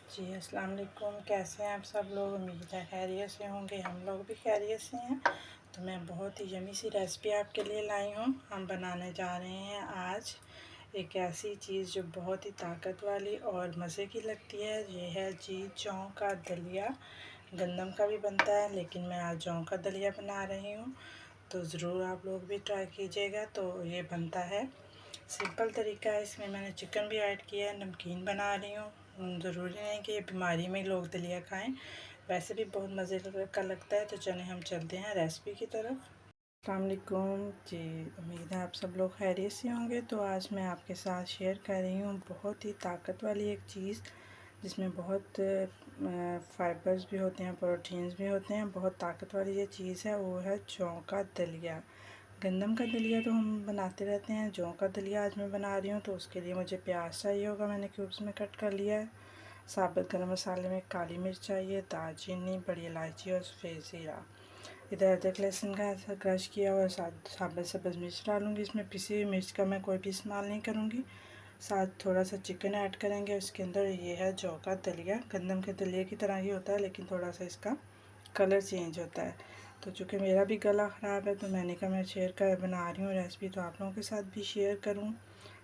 जी अस्सलाम वालेकुम। कैसे हैं आप सब लोग? उम्मीद है खैरियत से होंगे। हम लोग भी खैरियत से हैं। तो मैं बहुत ही यमी सी रेसिपी आपके लिए लाई हूँ। हम बनाने जा रहे हैं आज एक ऐसी चीज़ जो बहुत ही ताकत वाली और मज़े की लगती है। ये है जी जौ का दलिया। गंदम का भी बनता है लेकिन मैं आज जौ का दलिया बना रही हूँ, तो ज़रूर आप लोग भी ट्राई कीजिएगा। तो ये बनता है, सिंपल तरीका है। इसमें मैंने चिकन भी ऐड किया है। नमकीन बना रही हूँ। ज़रूरी नहीं कि ये बीमारी में लोग दलिया खाएं, वैसे भी बहुत मज़े का लगता है। तो चलें हम चलते हैं रेसिपी की तरफ। अस्सलाम वालेकुम जी, उम्मीद है आप सब लोग खैरियत से होंगे। तो आज मैं आपके साथ शेयर कर रही हूँ बहुत ही ताकत वाली एक चीज़, जिसमें बहुत फाइबर्स भी होते हैं, प्रोटीन्स भी होते हैं। बहुत ताकत वाली ये चीज़ है, वो है जौ का दलिया। गंदम का दलिया तो हम बनाते रहते हैं, जौ का दलिया आज मैं बना रही हूँ। तो उसके लिए मुझे प्याज चाहिए होगा, मैंने क्यूब्स में कट कर लिया है। साबुत गरम मसाले में काली मिर्च चाहिए, दालचीनी, बड़ी इलायची और सफ़ेद ज़ीरा। इधर अदरक लहसुन का ऐसा क्रश किया और साबुत सब्ज़ मिर्च डालूँगी। इसमें पिसी हुई मिर्च का मैं कोई भी इस्तेमाल नहीं करूँगी। साथ थोड़ा सा चिकन ऐड करेंगे उसके अंदर। ये है जौ का दलिया। गंदम के दलिया की तरह ही होता है, लेकिन थोड़ा सा इसका कलर चेंज होता है। तो चूँकि मेरा भी गला ख़राब है, तो मैंने कहा मैं शेयर कर बना रही हूँ रेसिपी, तो आप लोगों के साथ भी शेयर करूँ।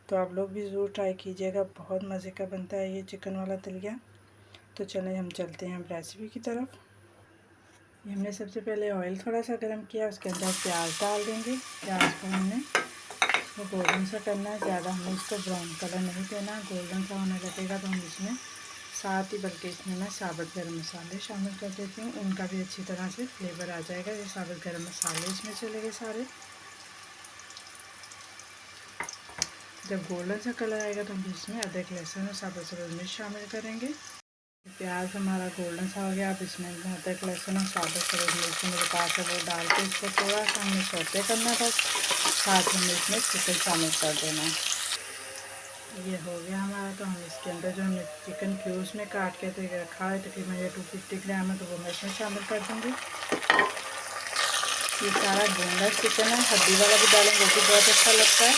तो आप लोग भी ज़रूर ट्राई कीजिएगा, बहुत मज़े का बनता है ये चिकन वाला दलिया। तो चलें हम चलते हैं अब रेसिपी की तरफ। ये हमने सबसे पहले ऑयल थोड़ा सा गर्म किया, उसके अंदर प्याज डाल देंगे। प्याज को हमने इसको गोल्डन सा करना है, ज़्यादा हमें इसको ब्राउन कलर नहीं देना। गोल्डन सा होने लगेगा तो हम इसमें साथ ही बल्कि इसमें मैं साबुत गरम मसाले शामिल कर देती हूँ, उनका भी अच्छी तरह से फ्लेवर आ जाएगा। ये साबुत गरम मसाले इसमें चले गए सारे। जब गोल्डन सा कलर आएगा तो हम इसमें अदरक लहसुन और साबुत सब्ज़ मिर्च शामिल करेंगे। प्याज हमारा गोल्डन सा हो गया, अब इसमें अदरक लहसुन और साबुत सब्ज़ मिर्च मेरे पास है, वो डाल के इसको थोड़ा सा हमें सौते करना था। साथ में इसमें चिकन शामिल कर देना। ये हो गया हमारा। तो हम इसके अंदर जो हमने चिकन क्यूब्स में काट के रखा है, तकरीबन ये 250 ग्राम है, तो वो मैं इसमें शामिल कर दूँगी। ये सारा बोनलेस चिकन है, हड्डी वाला भी डालेंगे, वो भी बहुत अच्छा लगता है।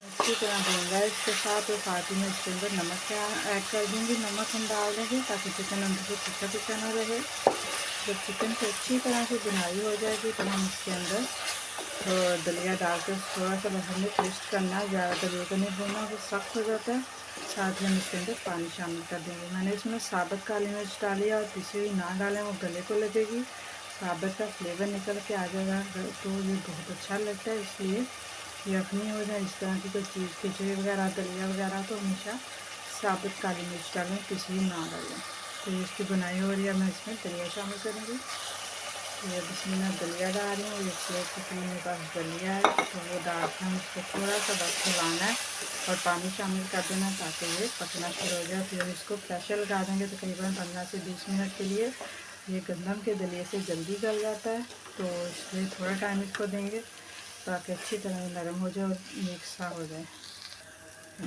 अच्छी तरह भूनगा इसके साथ, और साथ ही मैं इसके अंदर नमक ऐड कर दूँगी। नमक हम डाल देंगे ताकि चिकन अंदर से तीखा तीखा ना रहे। जब चिकन की अच्छी तरह से बुनाई हो जाएगी तो हम इसके अंदर तो दलिया डाल के थोड़ा सा हमने ट्विस्ट करना है, ज़्यादा दलिया को नहीं भूनना, वो सख्त हो जाता है। साथ ही हम इसके अंदर पानी शामिल कर देंगे। मैंने इसमें साबुत काली मिर्च डाली है, और पिसी हुई ना डालें, वो गले को लगेगी। साबुत का फ्लेवर निकल के आ जाएगा तो ये बहुत अच्छा लगता है। इसलिए यखनी हो जाए इस तरह की कोई चीज़, खिचड़ी वगैरह, दलिया वगैरह, तो हमेशा साबुत काली मिर्च डालें, पिसी हुई ना डालें। तो इसकी बुनाई हो रही है, मैं इसमें दलिया शामिल करूँगी। ये इसमें मैं दलिया डाल रही हूँ। ये प्लेट की मेरे पास दलिया है, तो वो डाल के हम इसको थोड़ा सा बस हिलाना है और पानी शामिल कर देना ताकि ये पकना शुरू हो जाए। फिर हम इसको प्रेशर लगा देंगे तकरीबन 15 से 20 मिनट के लिए। ये गंदम के दलिए से जल्दी गल जाता है, तो इसलिए थोड़ा टाइम इसको देंगे ताकि अच्छी तरह नरम हो जाए और मिक्स सा हो जाए।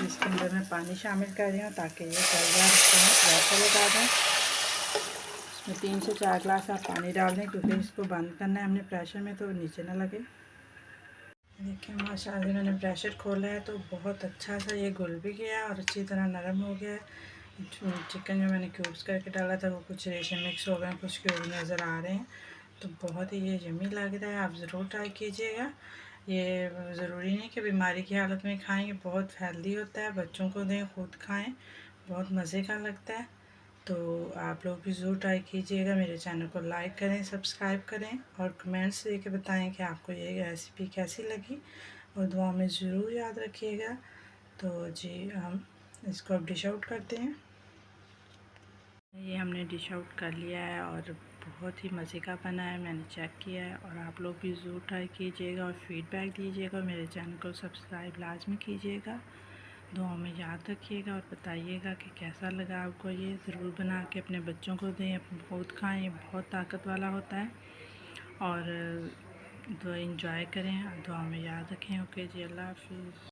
इसके अंदर मैं पानी शामिल कर रही हूँ ताकि ये गल जाए। इसको हम प्रेशर लगा दें। इसमें 3 से 4 गिलास आप पानी डाल दें, क्योंकि इसको बंद करना है हमने प्रेशर में, तो नीचे ना लगे। देखिए माशाल्लाह मैंने प्रेशर खोला है तो बहुत अच्छा सा ये घुल भी गया और अच्छी तरह नरम हो गया है। चिकन जो मैंने क्यूब्स करके डाला था वो कुछ रेशे मिक्स हो गए, कुछ क्यूब नज़र आ रहे हैं। तो बहुत ही ये यमी लग रहा है, आप ज़रूर ट्राई कीजिएगा। ये ज़रूरी नहीं कि बीमारी की हालत में खाएं, ये बहुत हेल्दी होता है। बच्चों को दें, खुद खाएं, बहुत मज़े का लगता है। तो आप लोग भी ज़रूर ट्राई कीजिएगा। मेरे चैनल को लाइक करें, सब्सक्राइब करें और कमेंट्स देके बताएं कि आपको ये रेसिपी कैसी लगी, और दुआ में ज़रूर याद रखिएगा। तो जी हम इसको अब डिश आउट करते हैं। ये हमने डिश आउट कर लिया है और बहुत ही मज़े का बना है, मैंने चेक किया है। और आप लोग भी ज़रूर ट्राई कीजिएगा और फीडबैक दीजिएगा। मेरे चैनल को सब्सक्राइब लाजमी कीजिएगा। दुआ में याद रखिएगा और बताइएगा कि कैसा लगा आपको। ये ज़रूर बना के अपने बच्चों को दें, बहुत खाएं, ये बहुत ताकत वाला होता है। और तो इंजॉय करें, दुआ में याद रखें। ओके जी, अल्लाह हाफिज़।